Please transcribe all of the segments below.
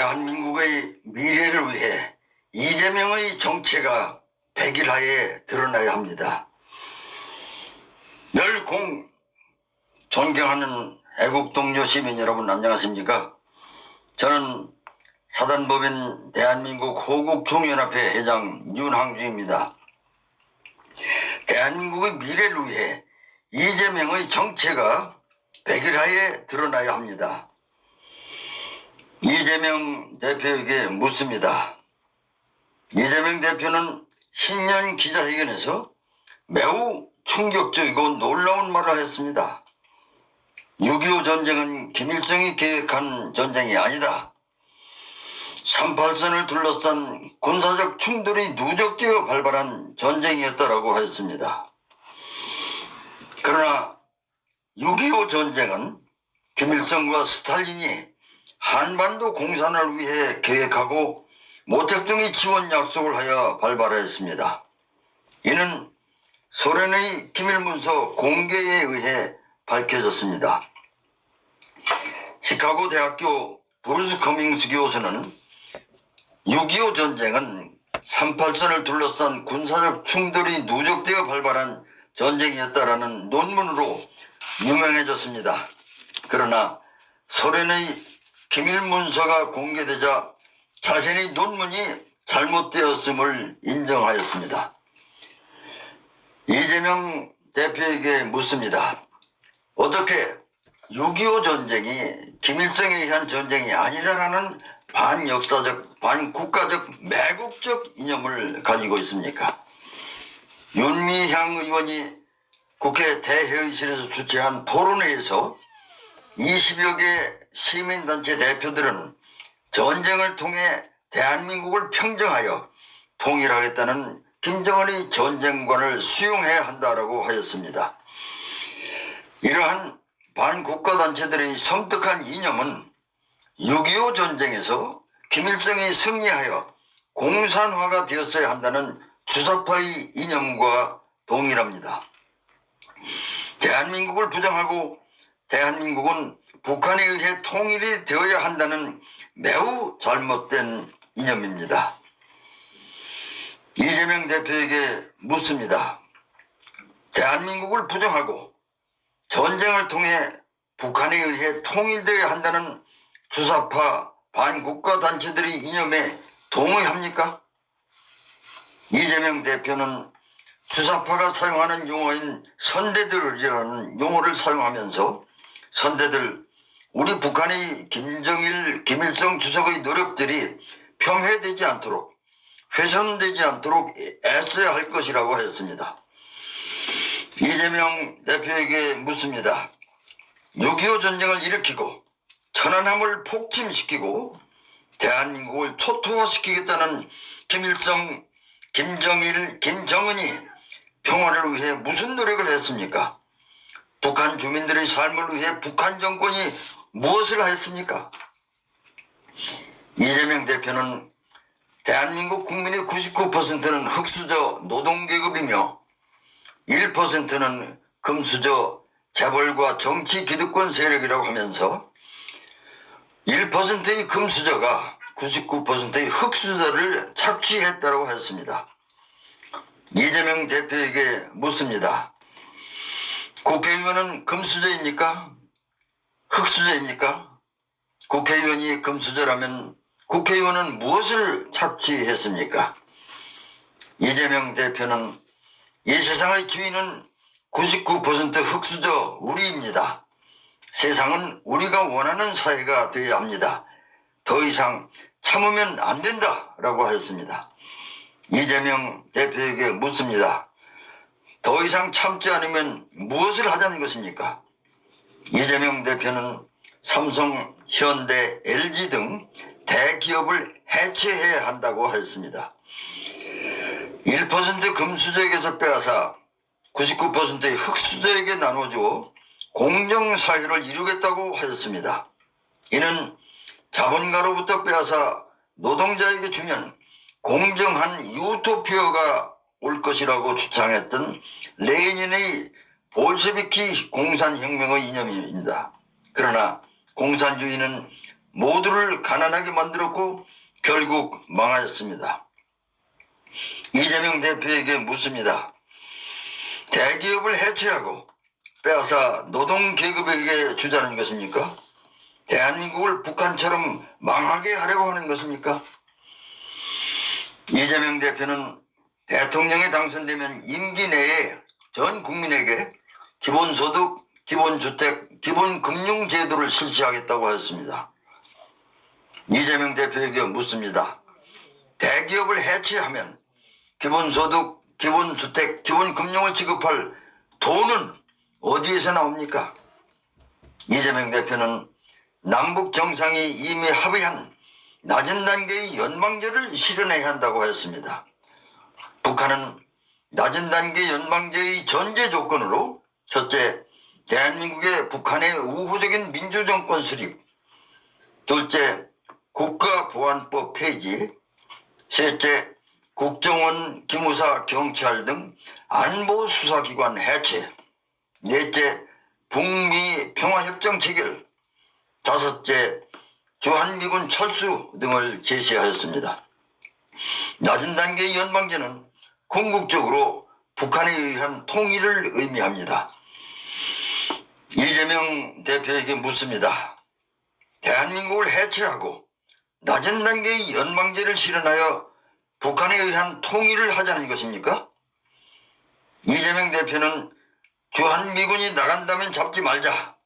대한민국의 미래를 위해 이재명의 정체가 백일하에 드러나야 합니다. 늘 존경하는 애국동료 시민 여러분 안녕하십니까? 저는 사단법인 대한민국 호국총연합회 회장 윤항주입니다. 대한민국의 미래를 위해 이재명의 정체가 백일하에 드러나야 합니다. 이재명 대표에게 묻습니다. 이재명 대표는 신년 기자회견에서 매우 충격적이고 놀라운 말을 했습니다. 6.25 전쟁은 김일성이 계획한 전쟁이 아니다. 38선을 둘러싼 군사적 충돌이 누적되어 발발한 전쟁이었다라고 했습니다. 그러나 6.25 전쟁은 김일성과 스탈린이 한반도 공산을 위해 계획하고 모택동의 지원 약속을 하여 발발하였습니다. 이는 소련의 기밀문서 공개에 의해 밝혀졌습니다. 시카고 대학교 브루스 커밍스 교수는 6.25 전쟁은 38선을 둘러싼 군사적 충돌이 누적되어 발발한 전쟁이었다라는 논문으로 유명해졌습니다. 그러나 소련의 기밀문서가 공개되자 자신의 논문이 잘못되었음을 인정하였습니다. 이재명 대표에게 묻습니다. 어떻게 6.25 전쟁이 김일성에 의한 전쟁이 아니다라는 반역사적, 반국가적, 매국적 이념을 가지고 있습니까? 윤미향 의원이 국회 대회의실에서 주최한 토론회에서 20여 개 시민단체 대표들은 전쟁을 통해 대한민국을 평정하여 통일하겠다는 김정은의 전쟁관을 수용해야 한다라고 하였습니다. 이러한 반국가단체들의 섬뜩한 이념은 6.25 전쟁에서 김일성이 승리하여 공산화가 되었어야 한다는 주사파의 이념과 동일합니다. 대한민국을 부정하고 대한민국은 북한에 의해 통일이 되어야 한다는 매우 잘못된 이념입니다. 이재명 대표에게 묻습니다. 대한민국을 부정하고 전쟁을 통해 북한에 의해 통일되어야 한다는 주사파 반국가 단체들의 이념에 동의합니까? 이재명 대표는 주사파가 사용하는 용어인 선대들이라는 용어를 사용하면서 선대들, 우리 북한의 김정일, 김일성 주석의 노력들이 폄훼되지 않도록, 훼손되지 않도록 애써야 할 것이라고 했습니다. 이재명 대표에게 묻습니다. 6.25 전쟁을 일으키고 천안함을 폭침시키고 대한민국을 초토화시키겠다는 김일성, 김정일, 김정은이 평화를 위해 무슨 노력을 했습니까? 북한 주민들의 삶을 위해 북한 정권이 무엇을 했습니까? 이재명 대표는 대한민국 국민의 99%는 흑수저 노동계급이며 1%는 금수저 재벌과 정치 기득권 세력이라고 하면서 1%의 금수저가 99%의 흑수저를 착취했다고 했습니다. 이재명 대표에게 묻습니다. 국회의원은 금수저입니까? 흑수저입니까? 국회의원이 금수저라면 국회의원은 무엇을 착취했습니까? 이재명 대표는 이 세상의 주인은 99% 흑수저 우리입니다. 세상은 우리가 원하는 사회가 되어야 합니다. 더 이상 참으면 안 된다라고 하였습니다. 이재명 대표에게 묻습니다. 더 이상 참지 않으면 무엇을 하자는 것입니까? 이재명 대표는 삼성, 현대, LG 등 대기업을 해체해야 한다고 했습니다. 1% 금수저에게서 빼앗아 99%의 흑수저에게 나눠주어 공정사회를 이루겠다고 하였습니다. 이는 자본가로부터 빼앗아 노동자에게 주면 공정한 유토피아가 올 것이라고 주장했던 레닌의 볼셰비키 공산혁명의 이념입니다. 그러나 공산주의는 모두를 가난하게 만들었고 결국 망하였습니다. 이재명 대표에게 묻습니다. 대기업을 해체하고 빼앗아 노동계급에게 주자는 것입니까? 대한민국을 북한처럼 망하게 하려고 하는 것입니까? 이재명 대표는 대통령에 당선되면 임기 내에 전 국민에게 기본소득, 기본주택, 기본금융제도를 실시하겠다고 하였습니다. 이재명 대표에게 묻습니다. 대기업을 해체하면 기본소득, 기본주택, 기본금융을 지급할 돈은 어디에서 나옵니까? 이재명 대표는 남북 정상이 이미 합의한 낮은 단계의 연방제를 실현해야 한다고 했습니다. 북한은 낮은 단계 연방제의 전제 조건으로 첫째, 대한민국의 북한의 우호적인 민주정권 수립, 둘째, 국가보안법 폐지, 셋째, 국정원, 기무사, 경찰 등 안보수사기관 해체, 넷째, 북미 평화협정 체결, 다섯째, 주한미군 철수 등을 제시하였습니다. 낮은 단계의 연방제는 궁극적으로 북한에 의한 통일을 의미합니다. 이재명 대표에게 묻습니다. 대한민국을 해체하고 낮은 단계의 연방제를 실현하여 북한에 의한 통일을 하자는 것입니까? 이재명 대표는 주한미군이 나간다면 잡지 말자.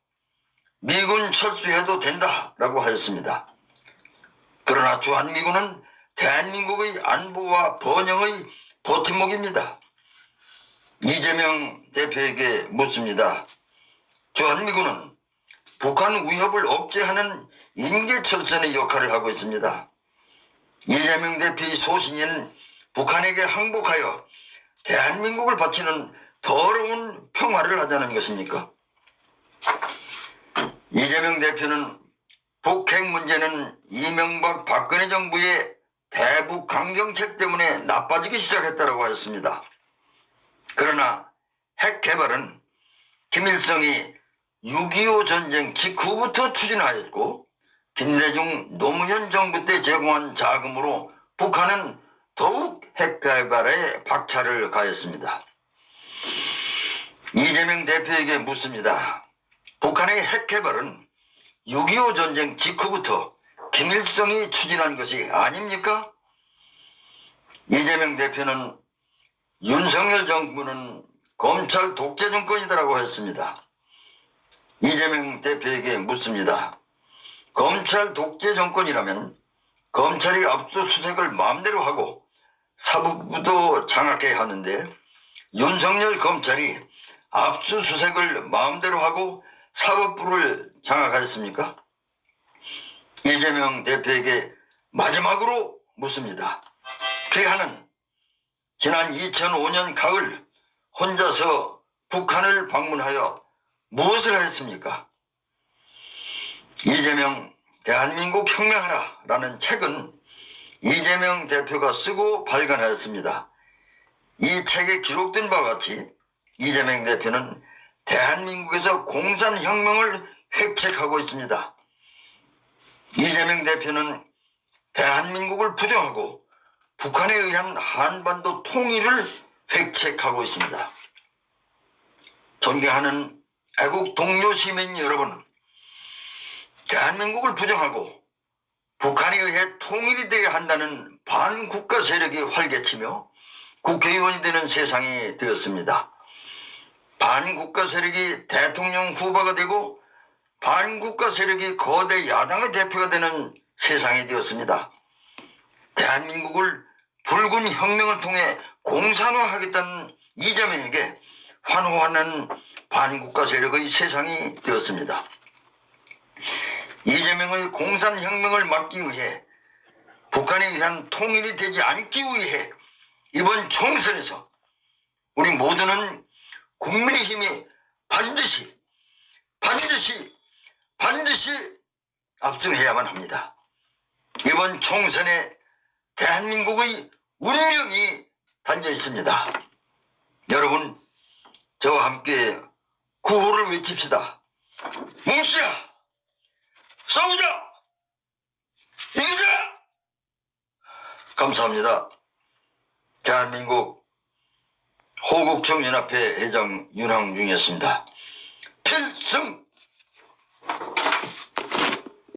미군 철수해도 된다라고 하였습니다. 그러나 주한미군은 대한민국의 안보와 번영의 버팀목입니다. 이재명 대표에게 묻습니다. 주한미군은 북한 위협을 억제하는 인계철선의 역할을 하고 있습니다. 이재명 대표의 소신인 북한에게 항복하여 대한민국을 바치는 더러운 평화를 하자는 것입니까? 이재명 대표는 북핵 문제는 이명박 박근혜 정부의 대북 강경책 때문에 나빠지기 시작했다고 하였습니다. 그러나 핵 개발은 김일성이 6.25 전쟁 직후부터 추진하였고 김대중 노무현 정부 때 제공한 자금으로 북한은 더욱 핵 개발에 박차를 가했습니다. 이재명 대표에게 묻습니다. 북한의 핵 개발은 6.25 전쟁 직후부터 김일성이 추진한 것이 아닙니까? 이재명 대표는 윤석열 정부는 검찰 독재 정권이다라고 했습니다. 이재명 대표에게 묻습니다. 검찰 독재 정권이라면 검찰이 압수수색을 마음대로 하고 사법부도 장악해야 하는데 윤석열 검찰이 압수수색을 마음대로 하고 사법부를 장악하였습니까? 이재명 대표에게 마지막으로 묻습니다. 그하는 지난 2005년 가을 혼자서 북한을 방문하여 무엇을 했습니까? 이재명 대한민국 혁명하라 라는 책은 이재명 대표가 쓰고 발간하였습니다. 이 책에 기록된 바와 같이 이재명 대표는 대한민국에서 공산혁명을 획책하고 있습니다. 이재명 대표는 대한민국을 부정하고 북한에 의한 한반도 통일을 획책하고 있습니다. 존경하는 애국 동료 시민 여러분, 대한민국을 부정하고 북한에 의해 통일이 되어야 한다는 반국가 세력이 활개치며 국회의원이 되는 세상이 되었습니다. 반국가 세력이 대통령 후보가 되고 반국가 세력이 거대 야당의 대표가 되는 세상이 되었습니다. 대한민국을 붉은 혁명을 통해 공산화하겠다는 이재명에게 환호하는 반국가 세력의 세상이 되었습니다. 이재명의 공산혁명을 막기 위해 북한에 의한 통일이 되지 않기 위해 이번 총선에서 우리 모두는 국민의힘이 반드시 압승해야만 합니다. 이번 총선에 대한민국의 운명이 달려 있습니다. 여러분, 저와 함께 구호를 외칩시다. 뭉치자! 싸우자! 감사합니다. 대한민국 호국청연합회 회장 윤항중이었습니다. 필승!